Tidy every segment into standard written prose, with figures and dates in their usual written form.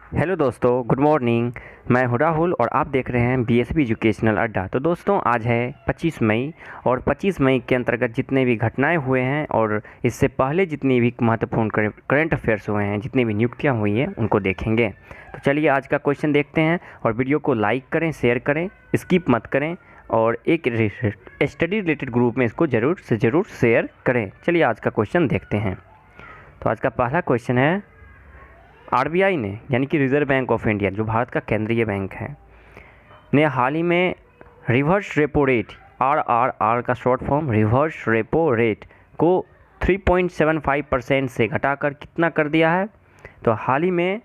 Hello दोस्तों, good morning. मैं हूं राहुल और आप देख रहे हैं बीएसबी एजुकेशनल अड्डा। तो दोस्तों, आज है 25 मई और 25 मई के अंतर्गत जितने भी घटनाएं हुए हैं और इससे पहले जितनी भी महत्वपूर्ण करंट अफेयर्स हुए हैं, जितनी भी नियुक्तियां हुई हैं, उनको देखेंगे। तो चलिए आज का क्वेश्चन देखते हैं और वीडियो को लाइक करें, शेयर करें, स्किप मत करें और एक स्टडी रिलेटेड ग्रुप में इसको ज़रूर से ज़रूर शेयर करें। चलिए आज का क्वेश्चन देखते हैं। तो आज का पहला क्वेश्चन है, आरबीआई ने यानी कि रिज़र्व बैंक ऑफ इंडिया, जो भारत का केंद्रीय बैंक है, ने हाल ही में रिवर्स रेपो रेट आरआरआर का short form reverse repo rate को 3.75% से घटाकर कितना कर दिया है। तो हाल ही में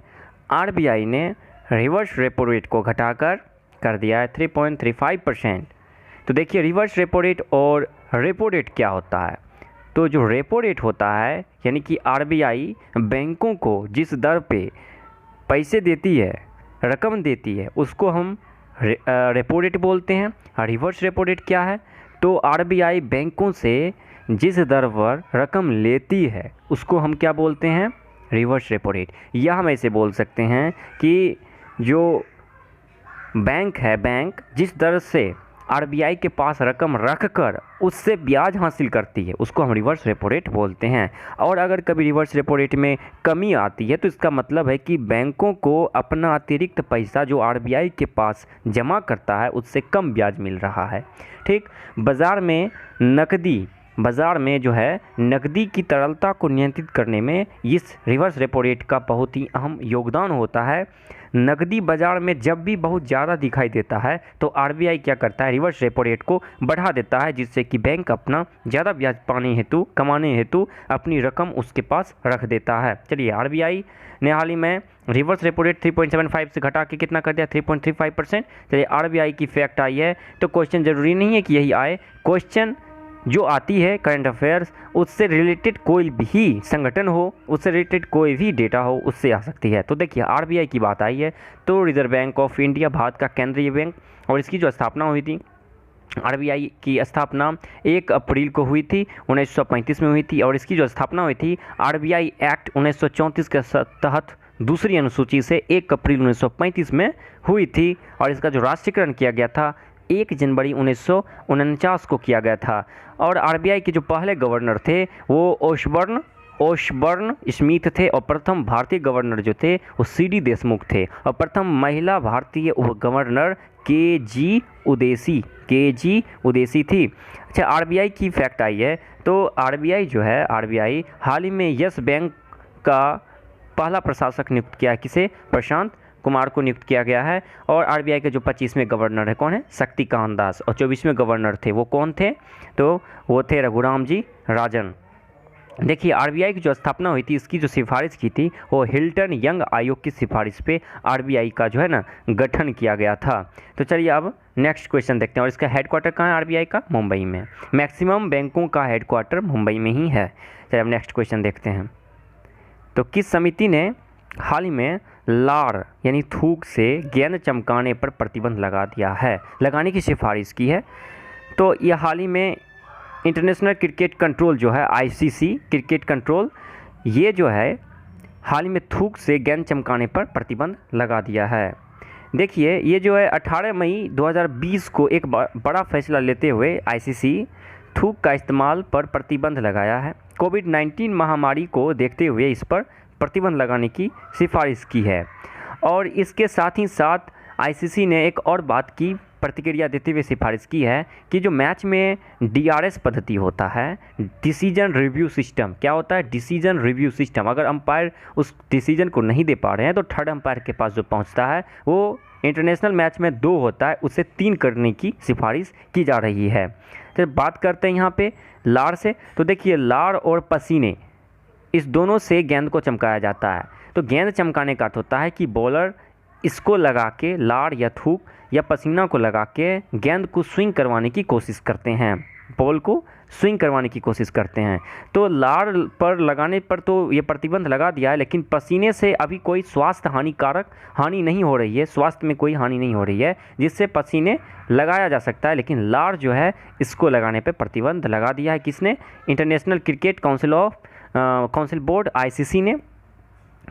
आरबीआई ने रिवर्स रेपो रेट को घटाकर कर दिया है 3.35%। तो देखिए, रिवर्स रेपो रेट और रेपो रेट क्या होता है। तो जो रेपो रेट होता है यानी कि आरबीआई बैंकों को जिस दर पे पैसे देती है, रकम देती है, उसको हम रेपो रेट बोलते हैं। रिवर्स रेपो रेट क्या है? तो आरबीआई बैंकों से जिस दर पर रकम लेती है उसको हम क्या बोलते हैं? Reverse repo rate. या हम ऐसे बोल सकते हैं कि जो बैंक है, बैंक जिस दर से आरबीआई के पास रकम रख कर उससे ब्याज हासिल करती है, उसको हम रिवर्स रेपो रेट बोलते हैं। और अगर कभी रिवर्स रेपो रेट में कमी आती है तो इसका मतलब है कि बैंकों को अपना अतिरिक्त पैसा जो आरबीआई के पास जमा करता है उससे कम ब्याज मिल रहा है। ठीक, बाज़ार में जो है नकदी की तरलता को नियंत्रित करने में इस रिवर्स रेपो रेट का बहुत ही अहम योगदान होता है। नकदी बाज़ार में जब भी बहुत ज़्यादा दिखाई देता है तो आरबीआई क्या करता है? रिवर्स रेपो रेट को बढ़ा देता है, जिससे कि बैंक अपना ज़्यादा ब्याज कमाने हेतु अपनी रकम उसके पास रख देता है। चलिए, आरबीआई ने हाल ही में रिवर्स रेपो रेट 3.75 से घटा के कितना कर दिया? 3.35%। चलिए, आरबीआई की फैक्ट आई है तो क्वेश्चन ज़रूरी नहीं है कि यही आए। क्वेश्चन जो आती है करंट अफेयर्स, उससे रिलेटेड कोई भी संगठन हो, उससे रिलेटेड कोई भी डेटा हो, उससे आ सकती है। तो देखिए, आरबीआई की बात आई है तो reserve bank of India Bharat का केंद्रीय बैंक, और इसकी जो स्थापना हुई थी, आरबीआई की स्थापना 1 अप्रैल को हुई थी, 1935 में हुई थी। और इसकी जो स्थापना हुई थी आरबीआई एक्ट 1934 के तहत दूसरी अनुसूची से 1 अप्रैल 1935 में हुई थी। और इसका जो राष्ट्रीयकरण किया गया था 1 जनवरी 1949 को किया गया था। और आरबीआई के जो पहले गवर्नर थे वो ओशबर्न स्मिथ थे, और प्रथम भारतीय गवर्नर जो थे वो सीडी देशमुख थे, और प्रथम महिला भारतीय उप गवर्नर केजी उदेसी थी। अच्छा, आरबीआई की फैक्ट आई है तो आरबीआई हाल ही में यस बैंक का पहला प्रशासक नियुक्त किया है। किसे? प्रशांत कुमार को नियुक्त किया गया है। और आरबीआई के जो 25वें गवर्नर है कौन है? शक्तिकांत दास। और 24वें गवर्नर थे वो कौन थे? तो वो थे रघुराम जी राजन। देखिए, आरबीआई की जो स्थापना हुई थी, इसकी जो सिफारिश की थी वो हिल्टन यंग आयोग की सिफारिश पे आरबीआई का जो है ना गठन किया गया था। तो चलिए अब नेक्स्ट क्वेश्चन देखते हैं। और इसका हेडक्वार्टर कहाँ है आरबीआई का? मुंबई में। मैक्सिमम बैंकों का हेडक्वार्टर मुंबई में ही है। चलिए अब नेक्स्ट क्वेश्चन देखते हैं। तो किस समिति ने हाल ही में लार यानी थूक से गेंद चमकाने पर प्रतिबंध लगाने की सिफारिश की है? तो यह हाल ही में इंटरनेशनल क्रिकेट कंट्रोल जो है, आईसीसी क्रिकेट कंट्रोल, ये जो है हाल ही में थूक से गेंद चमकाने पर प्रतिबंध लगा दिया है। देखिए, ये जो है 18 मई 2020 को एक बड़ा फैसला लेते हुए आईसीसी थूक का इस्तेमाल पर प्रतिबंध लगाया है। कोविड-19 महामारी को देखते हुए इस पर प्रतिबंध लगाने की सिफारिश की है। और इसके साथ ही साथ आईसीसी ने एक और बात की प्रतिक्रिया देते हुए सिफारिश की है कि जो मैच में डीआरएस पद्धति होता है, डिसीजन रिव्यू सिस्टम, क्या होता है? डिसीजन रिव्यू सिस्टम, अगर अंपायर उस डिसीजन को नहीं दे पा रहे हैं तो थर्ड अंपायर के पास जो पहुंचता है वो इंटरनेशनल मैच में 2 होता है, उसे 3 करने की सिफारिश की जा रही है। तो बात करते हैं यहाँ पे लार से। तो देखिए, लार और पसीने, इस दोनों से गेंद को चमकाया जाता है। तो गेंद चमकाने का अर्थ होता है कि बॉलर इसको लगा के, लार या थूक या पसीना को लगा के गेंद को स्विंग करवाने की कोशिश करते हैं, बॉल को स्विंग करवाने की कोशिश करते हैं। तो लार पर लगाने पर तो ये प्रतिबंध लगा दिया है, लेकिन पसीने से अभी कोई हानि नहीं हो रही है, स्वास्थ्य में कोई हानि नहीं हो रही है जिससे पसीने लगाया जा सकता है। लेकिन लार जो है इसको लगाने पर प्रतिबंध लगा दिया है। किसने? International cricket council board, ICC ने।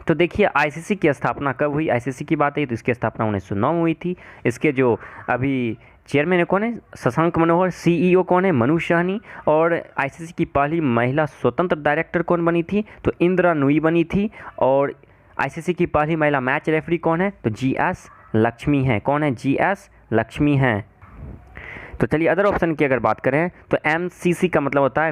तो देखिए आईसीसी की स्थापना कब हुई, आईसीसी की बात है तो इसकी स्थापना 1909 में हुई थी। इसके जो अभी चेयरमैन कौन है, शशांक मनोहर। सीईओ कौन है, मनु साहनी। और आईसीसी की पहली महिला स्वतंत्र डायरेक्टर कौन बनी थी, तो इंदिरा नूई बनी थी। और आईसीसी की पहली महिला मैच रेफरी कौन है, तो जीएस लक्ष्मी है। कौन है, जीएस लक्ष्मी है। तो चलिए अदर ऑप्शन की अगर बात करें तो एमसीसी का मतलब होता है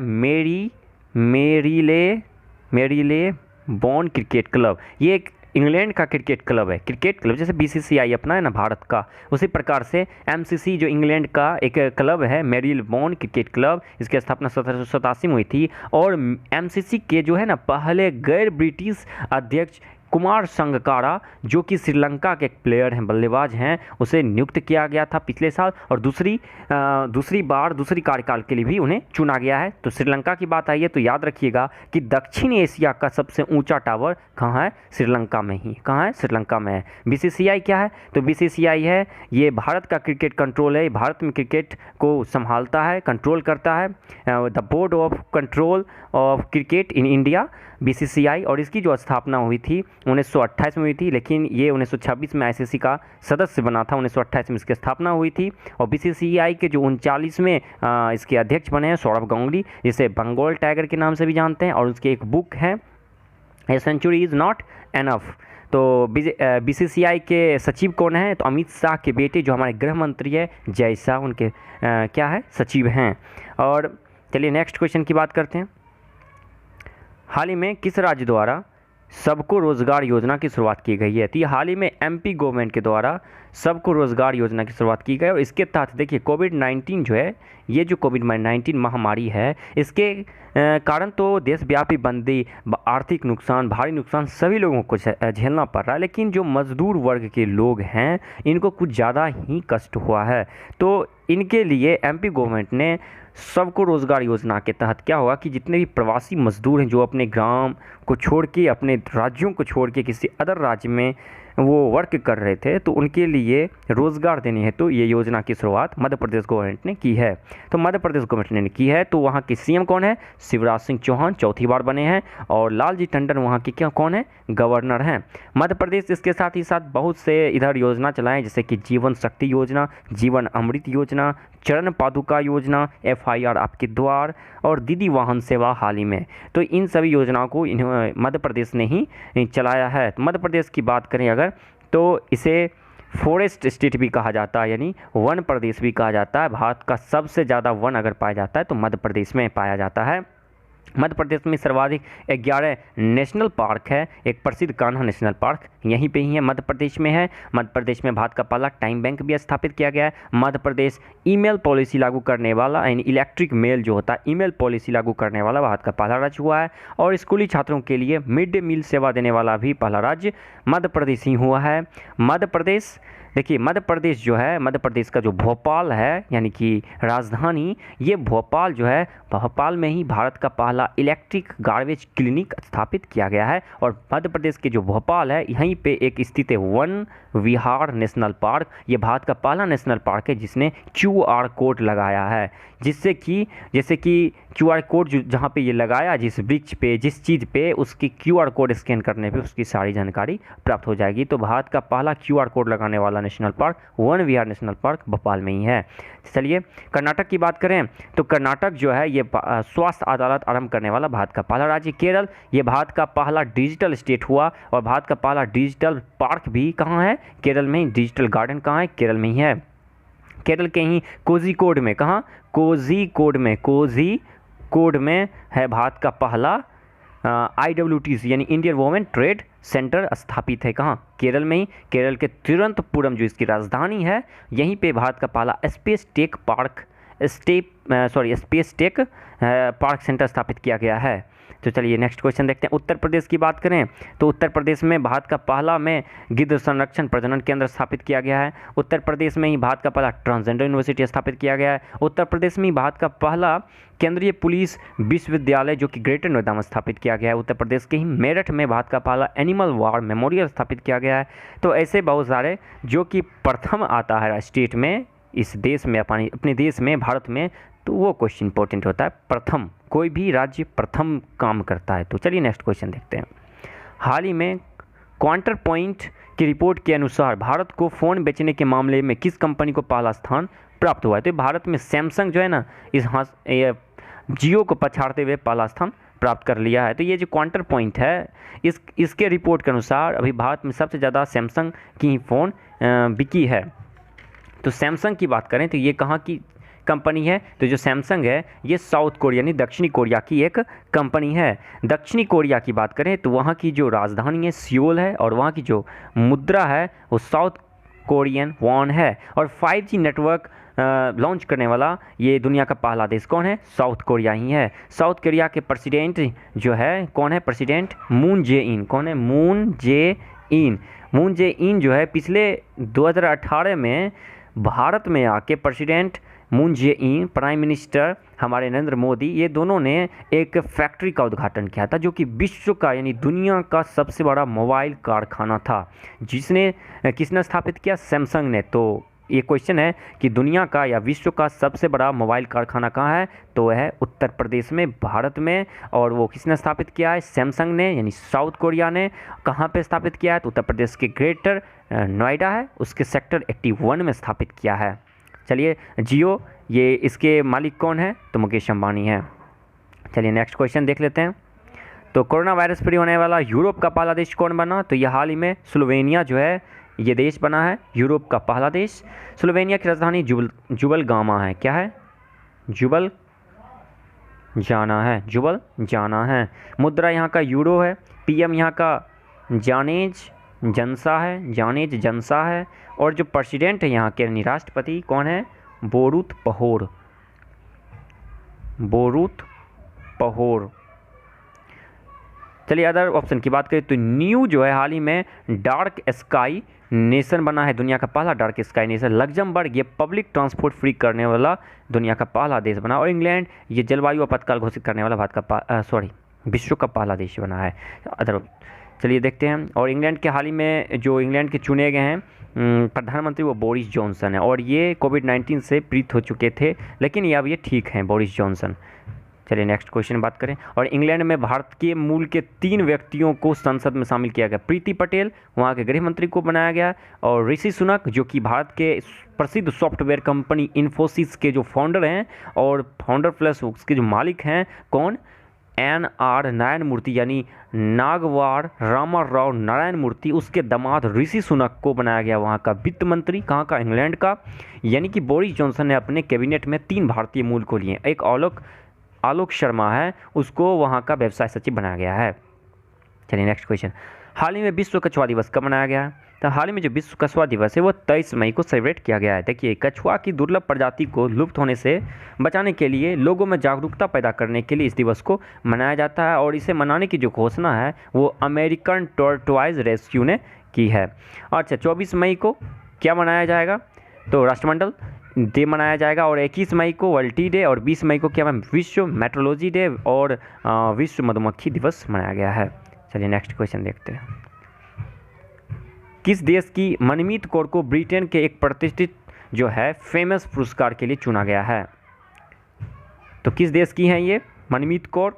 मेरीले बॉर्न क्रिकेट क्लब। ये एक इंग्लैंड का क्रिकेट क्लब है। क्रिकेट क्लब जैसे बीसीसीआई अपना है ना भारत का, उसी प्रकार से एमसीसी जो इंग्लैंड का एक क्लब है, मेरील बॉर्न क्रिकेट क्लब, इसकी स्थापना 1787 में हुई थी। और एमसीसी के जो है ना पहले गैर ब्रिटिश अध्यक्ष कुमार संगकारा, जो कि श्रीलंका के एक प्लेयर हैं, बल्लेबाज हैं, उसे नियुक्त किया गया था पिछले साल। और दूसरी कार्यकाल के लिए भी उन्हें चुना गया है। तो श्रीलंका की बात आई है तो याद रखिएगा कि दक्षिण एशिया का सबसे ऊंचा टावर कहाँ है, श्रीलंका में ही। कहाँ है, श्रीलंका में है। बीसीसीआई क्या है, तो बीसीसीआई है ये भारत का क्रिकेट कंट्रोल है, भारत में क्रिकेट को संभालता है, कंट्रोल करता है। The board of control of cricket in India, BCCI. और इसकी जो स्थापना हुई थी 1928 में हुई थी, लेकिन ये 1926 में आईसीसी का सदस्य बना था। 1928 में इसकी स्थापना हुई थी। और बीसीसीआई के जो 39वें इसके अध्यक्ष बने हैं सौरभ गांगुली, जिसे बंगाल टाइगर के नाम से भी जानते हैं। और उसकी एक बुक है a century is not enough. तो बीसीसीआई के सचिव कौन है, तो अमित शाह के बेटे जो हमारे गृह मंत्री है जय शाह, उनके क्या है, सचिव हैं। और चलिए नेक्स्ट क्वेश्चन की बात करते हैं। हाल ही में किस राज्य द्वारा सबको रोजगार योजना की शुरुआत की गई है, तो ये हाल ही में एमपी गवर्नमेंट के द्वारा सबको रोजगार योजना की शुरुआत की गई। और इसके तहत देखिए कोविड-19 जो है, ये जो कोविड-19 महामारी है, इसके कारण तो देशव्यापी बंदी, आर्थिक नुकसान, भारी नुकसान सभी लोगों को झेलना पड़ रहा है। लेकिन जो मजदूर वर्ग के लोग हैं इनको कुछ ज़्यादा ही कष्ट हुआ है। तो इनके लिए एमपी गवर्नमेंट ने सबको रोज़गार योजना के तहत क्या हुआ कि जितने भी प्रवासी मजदूर हैं जो अपने ग्राम को छोड़ के, अपने राज्यों को छोड़ के किसी अदर राज्य में वो वर्क कर रहे थे, तो उनके लिए रोज़गार देने हेतु तो ये योजना की शुरुआत मध्य प्रदेश गवर्नमेंट ने की है। तो मध्य प्रदेश गवर्नमेंट ने की है। तो वहाँ के सीएम कौन है, शिवराज सिंह चौहान चौथी बार बने हैं। और लालजी टंडन वहाँ के क्या कौन है, गवर्नर हैं मध्य प्रदेश। इसके साथ ही साथ बहुत से इधर योजना चलाएं, जैसे कि जीवन शक्ति योजना, जीवन अमृत योजना, चरण पादुका योजना, एफआईआर आपके द्वार और दीदी वाहन सेवा हाल ही में। तो इन सभी योजनाओं को मध्य प्रदेश ने ही चलाया है। तो मध्य प्रदेश की बात करें अगर, तो इसे फॉरेस्ट स्टेट भी कहा जाता है, यानी वन प्रदेश भी कहा जाता है। भारत का सबसे ज़्यादा वन अगर पाया जाता है तो मध्य प्रदेश में पाया जाता है। मध्य प्रदेश में सर्वाधिक 11 नेशनल पार्क है। एक प्रसिद्ध कान्हा नेशनल पार्क यहीं पे ही है, मध्य प्रदेश में है। मध्य प्रदेश में भारत का पहला टाइम बैंक भी स्थापित किया गया है। मध्य प्रदेश ईमेल पॉलिसी लागू करने वाला, यानी इलेक्ट्रिक मेल जो होता है, ईमेल पॉलिसी लागू करने वाला भारत का पहला राज्य हुआ है। और स्कूली छात्रों के लिए मिड डे मील सेवा देने वाला भी पहला राज्य मध्य प्रदेश ही हुआ है। मध्य प्रदेश, देखिए मध्य प्रदेश जो है, मध्य प्रदेश का जो भोपाल है यानी कि राजधानी, ये भोपाल जो है, भोपाल में ही भारत का पहला इलेक्ट्रिक गार्बेज क्लिनिक स्थापित किया गया है। और मध्य प्रदेश के जो भोपाल है, यहीं पे एक स्थित है वन विहार नेशनल पार्क। ये भारत का पहला नेशनल पार्क है जिसने QR कोड लगाया है, जिससे कि जैसे कि QR कोड जहाँ पे ये लगाया, जिस वृक्ष पे, जिस चीज़ पे, उसकी QR कोड स्कैन करने पे उसकी सारी जानकारी प्राप्त हो जाएगी। तो भारत का पहला QR कोड लगाने वाला नेशनल पार्क वन विहार नेशनल पार्क भोपाल में ही है। चलिए कर्नाटक की बात करें तो कर्नाटक जो है ये स्वास्थ्य अदालत आरंभ करने वाला भारत का पहला राज्य। केरल, ये भारत का पहला डिजिटल स्टेट हुआ। और भारत का पहला डिजिटल पार्क भी कहाँ है, केरल में ही। डिजिटल गार्डन कहाँ है, केरल में ही है। केरल के ही कोझिकोड में, कहाँ, कोझिकोड में है भारत का पहला IWTC यानी इंडियन वुमेन ट्रेड सेंटर स्थापित है। कहाँ, केरल में ही। केरल के तिरुवनंतपुरम जो इसकी राजधानी है, यहीं पे भारत का पहला स्पेस टेक पार्क सेंटर स्थापित किया गया है। तो चलिए नेक्स्ट क्वेश्चन देखते हैं। उत्तर प्रदेश की बात करें तो उत्तर प्रदेश में भारत का पहला में गिद्ध संरक्षण प्रजनन केंद्र स्थापित किया गया है। उत्तर प्रदेश में ही भारत का पहला ट्रांसजेंडर यूनिवर्सिटी स्थापित किया गया है। उत्तर प्रदेश में ही भारत का पहला केंद्रीय पुलिस विश्वविद्यालय जो कि ग्रेटर नोएडा में स्थापित किया गया है। उत्तर प्रदेश के ही मेरठ में भारत का पहला एनिमल वार मेमोरियल स्थापित किया गया है। तो ऐसे बहुत सारे जो कि प्रथम आता है स्टेट में, इस देश में, अपने देश में, भारत में, तो वो क्वेश्चन इंपॉर्टेंट होता है। प्रथम, कोई भी राज्य प्रथम काम करता है। तो चलिए नेक्स्ट क्वेश्चन देखते हैं। हाल ही में क्वांटर पॉइंट की रिपोर्ट के अनुसार भारत को फ़ोन बेचने के मामले में किस कंपनी को पहला स्थान प्राप्त हुआ है? तो भारत में सैमसंग जो है ना, जियो को पछाड़ते हुए पहला स्थान प्राप्त कर लिया है। तो ये जो क्वांटर पॉइंट है, इसके रिपोर्ट के अनुसार अभी भारत में सबसे ज़्यादा सैमसंग की ही फ़ोन बिकी है। तो सैमसंग की बात करें तो ये कहाँ की कंपनी है? तो जो सैमसंग है ये साउथ कोरिया यानी दक्षिणी कोरिया की एक कंपनी है। दक्षिणी कोरिया की बात करें तो वहाँ की जो राजधानी है सियोल है, और वहाँ की जो मुद्रा है वो साउथ कोरियन वॉन है। और 5G नेटवर्क लॉन्च करने वाला ये दुनिया का पहला देश कौन है? साउथ कोरिया ही है। साउथ कोरिया के प्रेसिडेंट जो है कौन है? प्रेसिडेंट मून जे इन। कौन है? मून जे इन। मून जे इन जो है पिछले 2018 में भारत में आके प्रेसिडेंट मून जे इन, प्राइम मिनिस्टर हमारे नरेंद्र मोदी, ये दोनों ने एक फैक्ट्री का उद्घाटन किया था जो कि विश्व का यानी दुनिया का सबसे बड़ा मोबाइल कारखाना था, किसने स्थापित किया? सैमसंग ने। तो ये क्वेश्चन है कि दुनिया का या विश्व का सबसे बड़ा मोबाइल कारखाना कहाँ है? तो वह है उत्तर प्रदेश में, भारत में। और वो किसने स्थापित किया है? सैमसंग ने, यानी साउथ कोरिया ने। कहाँ पे स्थापित किया है? तो उत्तर प्रदेश के ग्रेटर नोएडा है, उसके सेक्टर 81 में स्थापित किया है। चलिए, जियो, ये इसके मालिक कौन है? तो मुकेश अंबानी है। चलिए नेक्स्ट क्वेश्चन देख लेते हैं। तो कोरोना वायरस फ्री होने वाला यूरोप का पहला देश कौन बना? तो ये हाल ही में स्लोवेनिया जो है ये देश बना है, यूरोप का पहला देश। स्लोवेनिया की राजधानी जुबल गामा है। क्या है? जुबल जाना है, जुबल जाना है। मुद्रा यहाँ का यूरो है। पीएम यहाँ का जानेज जनसा है, जानेज जनसा है। और जो प्रेसिडेंट है यहाँ के यानी राष्ट्रपति कौन है? बोरुत पहोर, बोरुत पहोर। चलिए अदर ऑप्शन की बात करें तो न्यू जो है हाल ही में डार्क स्काई नेशन बना है, दुनिया का पहला डार्क स्काई नेशन। लग्जमबर्ग ये पब्लिक ट्रांसपोर्ट फ्री करने वाला दुनिया का पहला देश बना। और इंग्लैंड ये जलवायु आपातकाल घोषित करने वाला विश्व का पहला देश बना है। अदर चलिए देखते हैं। और इंग्लैंड के हाल ही में जो इंग्लैंड के चुने गए हैं प्रधानमंत्री वो बोरिस जॉनसन है, और ये कोविड-19 से पीड़ित हो चुके थे, लेकिन ये अब ये ठीक हैं, बोरिस जॉनसन। चलिए नेक्स्ट क्वेश्चन बात करें। और इंग्लैंड में भारत के मूल के 3 व्यक्तियों को संसद में शामिल किया गया। प्रीति पटेल वहाँ के गृह मंत्री को बनाया गया, और ऋषि सुनक जो कि भारत के प्रसिद्ध सॉफ्टवेयर कंपनी इन्फोसिस के जो फाउंडर हैं, और फाउंडर प्लस उसके जो मालिक हैं कौन? NR नारायण मूर्ति, यानी नागवार रामाराव नारायण मूर्ति, उसके दामाद ऋषि सुनक को बनाया गया वहाँ का वित्त मंत्री। कहाँ का? इंग्लैंड का। यानी कि बोरिस जॉनसन ने अपने कैबिनेट में 3 भारतीय मूल को लिए। एक आलोक शर्मा है, उसको वहाँ का व्यवसाय सचिव बनाया गया है। चलिए नेक्स्ट क्वेश्चन। हाल ही में विश्व कछुआ दिवस कब मनाया गया है? तो हाल ही में जो विश्व कछुआ दिवस है वो 23 मई को सेलिब्रेट किया गया है। देखिए, कछुआ की दुर्लभ प्रजाति को लुप्त होने से बचाने के लिए लोगों में जागरूकता पैदा करने के लिए इस दिवस को मनाया जाता है, और इसे मनाने की जो घोषणा है वो अमेरिकन टॉर्टोइज रेस्क्यू ने की है। अच्छा, 24 मई को क्या मनाया जाएगा? तो राष्ट्रमंडल डे मनाया जाएगा। और 21 मई को वर्ल्ड टी डे, और 20 मई को क्या विश्व मेट्रोलॉजी डे और विश्व मधुमक्खी दिवस मनाया गया है। चलिए नेक्स्ट क्वेश्चन देखते हैं। किस देश की मनमीत कौर को ब्रिटेन के एक प्रतिष्ठित जो है फेमस पुरस्कार के लिए चुना गया है? तो किस देश की हैं ये मनमीत कौर?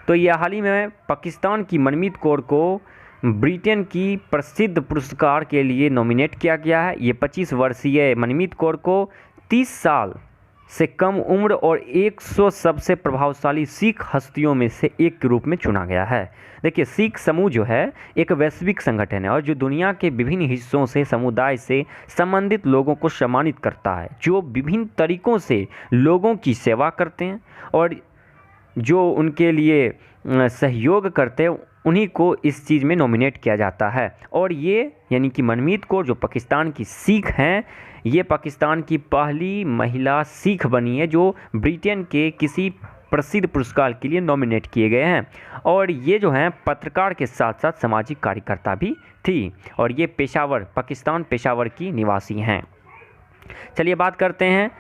तो ये हाल ही में पाकिस्तान की मनमीत कौर को ब्रिटेन की प्रसिद्ध पुरस्कार के लिए नॉमिनेट किया गया है। ये 25 वर्षीय मनमीत कौर को 30 साल से कम उम्र और 100 सबसे प्रभावशाली सिख हस्तियों में से एक के रूप में चुना गया है। देखिए, सिख समूह जो है एक वैश्विक संगठन है, और जो दुनिया के विभिन्न हिस्सों से समुदाय से संबंधित लोगों को सम्मानित करता है, जो विभिन्न तरीकों से लोगों की सेवा करते हैं और जो उनके लिए सहयोग करते हैं, उन्हीं को इस चीज़ में नॉमिनेट किया जाता है। और ये यानी कि मनमीत कौर जो पाकिस्तान की सिख हैं, ये पाकिस्तान की पहली महिला सिख बनी है जो ब्रिटेन के किसी प्रसिद्ध पुरस्कार के लिए नॉमिनेट किए गए हैं। और ये जो हैं पत्रकार के साथ साथ सामाजिक कार्यकर्ता भी थी, और ये पाकिस्तान पेशावर की निवासी हैं। चलिए बात करते हैं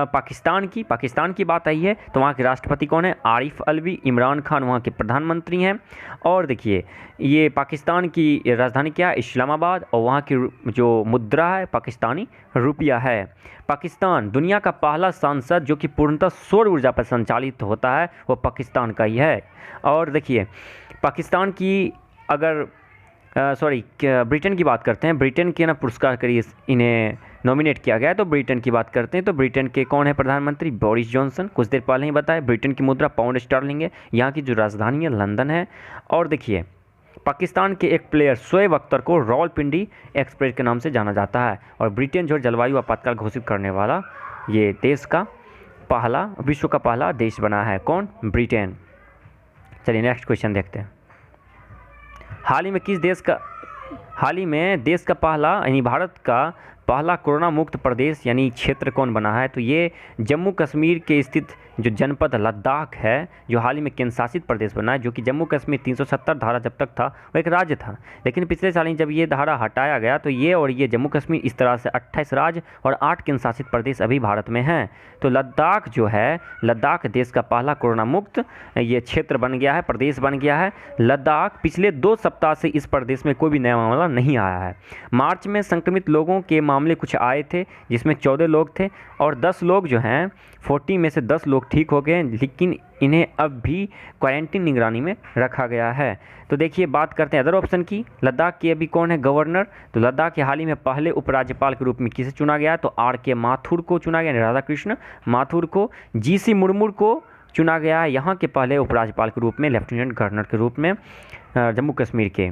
पाकिस्तान की बात आई है तो वहाँ के राष्ट्रपति कौन है? आरिफ अलवी। इमरान खान वहाँ के प्रधानमंत्री हैं। और देखिए, ये पाकिस्तान की राजधानी क्या है? इस्लामाबाद। और वहाँ की जो मुद्रा है पाकिस्तानी रुपया है। पाकिस्तान दुनिया का पहला सांसद जो कि पूर्णतः सौर ऊर्जा पर संचालित होता है वो पाकिस्तान का ही है। और देखिए, पाकिस्तान की अगर ब्रिटेन की बात करते हैं। ब्रिटेन के ना पुरस्कार के लिए इन्हें नॉमिनेट किया गया है। तो ब्रिटेन की बात करते हैं तो ब्रिटेन के कौन है प्रधानमंत्री? Boris Johnson. कुछ देर पहले ही बताया। ब्रिटेन की मुद्रा पाउंड स्टर्लिंग है। यहाँ की जो राजधानी है लंदन है। और देखिए पाकिस्तान के एक प्लेयर शोएब अख्तर को रावलपिंडी एक्सप्रेस के नाम से जाना जाता है। और ब्रिटेन जो जलवायु आपातकाल घोषित करने वाला ये देश का पहला, विश्व का पहला देश बना है। कौन? ब्रिटेन। चलिए नेक्स्ट क्वेश्चन देखते हैं। हाल ही में देश का पहला यानी भारत का पहला कोरोना मुक्त प्रदेश यानी क्षेत्र कौन बना है? तो ये जम्मू कश्मीर के स्थित जो जनपद लद्दाख है, जो हाल ही में केंद्र शासित प्रदेश बना है। जो कि जम्मू कश्मीर 370 धारा जब तक था वो एक राज्य था, लेकिन पिछले साल ही जब ये धारा हटाया गया तो ये और ये जम्मू कश्मीर इस तरह से 28 राज्य और 8 केंद्र शासित प्रदेश अभी भारत में हैं। तो लद्दाख जो है, लद्दाख देश का पहला कोरोना मुक्त ये क्षेत्र बन गया है, प्रदेश बन गया है लद्दाख। पिछले 2 सप्ताह से इस प्रदेश में कोई भी नया मामला नहीं आया है। मार्च में संक्रमित लोगों के मामले कुछ आए थे, जिसमें 14 लोग थे और 10 लोग जो हैं 40 में से 10 लोग ठीक हो गए, लेकिन इन्हें अब भी क्वारंटीन निगरानी में रखा गया है। तो देखिए बात करते हैं अदर ऑप्शन की। लद्दाख के अभी कौन है गवर्नर? तो लद्दाख के हाल ही में पहले उपराज्यपाल के रूप में किसे चुना गया? तो आर.के. माथुर को चुना गया, राधा कृष्ण माथुर को। जी.सी. मुर्मू को चुना गया है यहाँ के पहले उपराज्यपाल के रूप में, लेफ्टिनेंट गवर्नर के रूप में जम्मू कश्मीर के।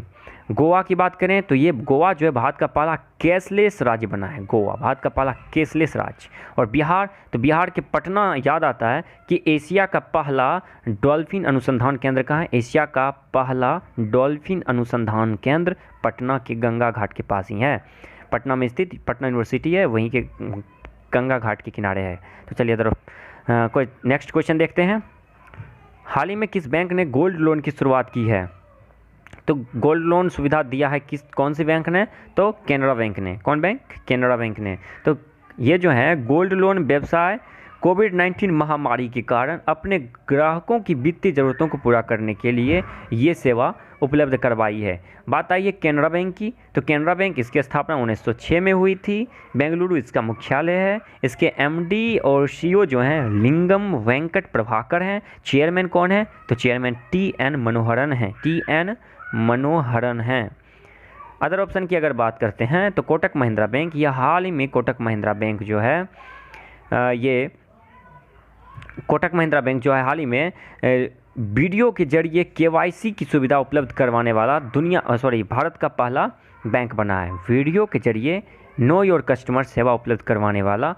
गोवा की बात करें तो ये गोवा जो है भारत का पहला कैशलेस राज्य बना है। गोवा भारत का पहला कैशलेस राज्य। और बिहार, तो बिहार के पटना याद आता है कि एशिया का पहला डॉल्फिन अनुसंधान केंद्र कहाँ है? एशिया का पहला डॉल्फिन अनुसंधान केंद्र पटना के गंगा घाट के पास ही है। पटना में स्थित पटना यूनिवर्सिटी है, वहीं के गंगा घाट के किनारे है। तो चलिए इधर कोई नेक्स्ट क्वेश्चन देखते हैं। हाल ही में किस बैंक ने गोल्ड लोन की शुरुआत की है? तो गोल्ड लोन सुविधा दिया है कौन से बैंक ने? तो कैनरा बैंक ने। कौन बैंक? कैनरा बैंक ने। तो ये जो है गोल्ड लोन व्यवसाय कोविड-19 महामारी के कारण अपने ग्राहकों की वित्तीय ज़रूरतों को पूरा करने के लिए ये सेवा उपलब्ध करवाई है। बात आई है कैनरा बैंक की। तो कैनरा बैंक इसकी स्थापना 1906 में हुई थी। बेंगलुरु इसका मुख्यालय है। इसके एमडी और सीईओ जो हैं लिंगम वेंकट प्रभाकर हैं। चेयरमैन कौन है? तो चेयरमैन टी.एन. मनोहरन हैं। टी.एन. मनोहरन हैं। अदर ऑप्शन की अगर बात करते हैं तो कोटक महिंद्रा बैंक, या हाल ही में कोटक महिंद्रा बैंक जो है ये कोटक महिंद्रा बैंक जो है हाल ही में वीडियो के जरिए केवाईसी की सुविधा उपलब्ध करवाने वाला भारत का पहला बैंक बना है। वीडियो के जरिए नो योर कस्टमर सेवा उपलब्ध करवाने वाला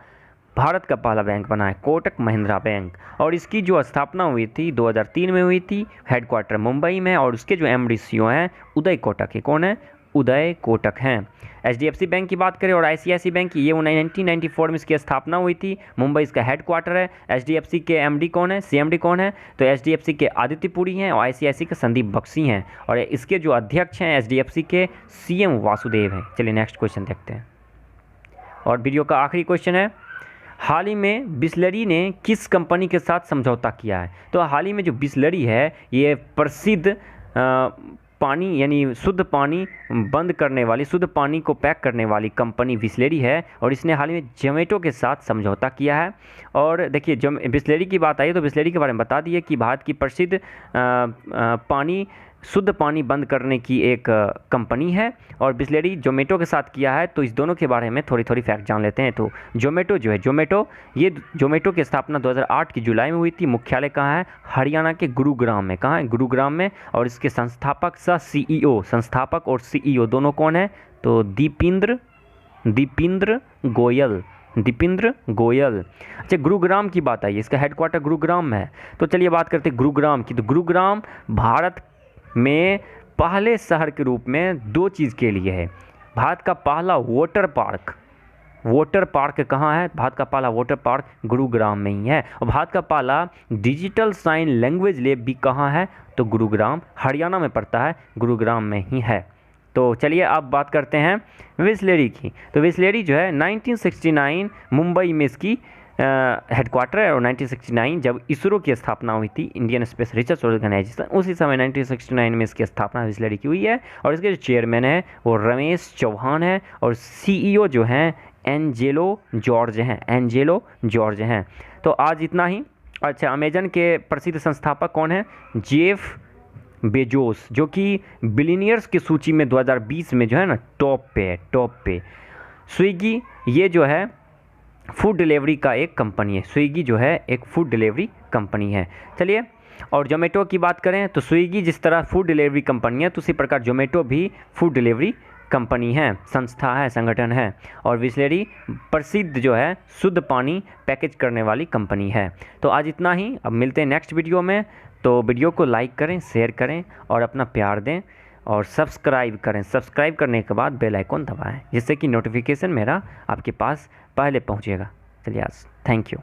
भारत का पहला बैंक बना है कोटक महिंद्रा बैंक। और इसकी जो स्थापना हुई थी 2003 में हुई थी। हेडक्वार्टर मुंबई में। और उसके जो एमडी सीईओ हैं उदय कोटक है। कौन है? उदय कोटक हैं। एचडीएफसी बैंक की बात करें और आईसीआईसी बैंक की, ये 1994 में इसकी स्थापना हुई थी। मुंबई इसका हेडक्वार्टर है। एचडीएफसी के एमडी कौन है? सीएमडी कौन है? तो एचडीएफसी के आदित्य पुरी हैं और आईसीआईसी के संदीप बख्शी हैं। और इसके जो अध्यक्ष हैं एचडीएफसी के सीएम वासुदेव हैं। चलिए नेक्स्ट क्वेश्चन देखते हैं। और वीडियो का आखिरी क्वेश्चन है, हाल ही में बिसलेरी ने किस कंपनी के साथ समझौता किया है? तो हाल ही में जो बिसलेरी है ये प्रसिद्ध पानी यानी शुद्ध पानी बंद करने वाली, शुद्ध पानी को पैक करने वाली कंपनी बिसलेरी है। और इसने हाल ही में जोमेटो के साथ समझौता किया है। और देखिए जब बिसलेरी की बात आई तो बिसलेरी के बारे में बता दिए कि भारत की प्रसिद्ध शुद्ध पानी बंद करने की एक कंपनी है। और बिसलेरी जोमेटो के साथ किया है। तो इस दोनों के बारे में थोड़ी फैक्ट जान लेते हैं। तो जोमेटो जो है जोमेटो की स्थापना 2008 की जुलाई में हुई थी। मुख्यालय कहाँ है? हरियाणा के गुरुग्राम में। कहाँ है? गुरुग्राम में। और इसके संस्थापक और सीईओ दोनों कौन है? तो दीपेंद्र गोयल। अच्छा गुरुग्राम की बात आई, इसका हेडक्वार्टर गुरुग्राम में है। तो चलिए बात करते हैं गुरुग्राम की। तो गुरुग्राम भारत में पहले शहर के रूप में 2 चीज़ के लिए है। भारत का पहला वाटर पार्क कहाँ है? भारत का पहला वाटर पार्क गुरुग्राम में ही है। और भारत का पहला डिजिटल साइन लैंग्वेज लैब भी कहाँ है? तो गुरुग्राम, हरियाणा में पड़ता है, गुरुग्राम में ही है। तो चलिए अब बात करते हैं बिसलेरी की। तो बिसलेरी जो है 1969 मुंबई में इसकी हेडक्वार्टर है। और 1969 जब इसरो की स्थापना हुई थी, इंडियन स्पेस रिसर्च ऑर्गेनाइजेशन, उसी समय 1969 में इसकी स्थापना बिसलेरी की हुई है। और इसके जो चेयरमैन है वो रमेश चौहान है। और सीईओ जो हैं एंजेलो जॉर्ज हैं। तो आज इतना ही। अच्छा, अमेजन के प्रसिद्ध संस्थापक कौन है? जेफ बेजोस, जो कि बिलियनियर्स की सूची में 2020 में जो है ना टॉप पे है, टॉप पे। स्विगी ये जो है फूड डिलीवरी का एक कंपनी है, स्विगी जो है एक फूड डिलीवरी कंपनी है। चलिए, और जोमेटो की बात करें तो स्विगी जिस तरह फूड डिलीवरी कंपनी है, तो उसी प्रकार जोमेटो भी फूड डिलीवरी कंपनी है, संस्था है, संगठन है। और बिसलेरी प्रसिद्ध जो है शुद्ध पानी पैकेज करने वाली कंपनी है। तो आज इतना ही, अब मिलते हैं नेक्स्ट वीडियो में। तो वीडियो को लाइक करें, शेयर करें और अपना प्यार दें और सब्सक्राइब करें। सब्सक्राइब करने के बाद बेल आइकन दबाएं, जिससे कि नोटिफिकेशन मेरा आपके पास पहले पहुंचेगा। चलिए आज, थैंक यू।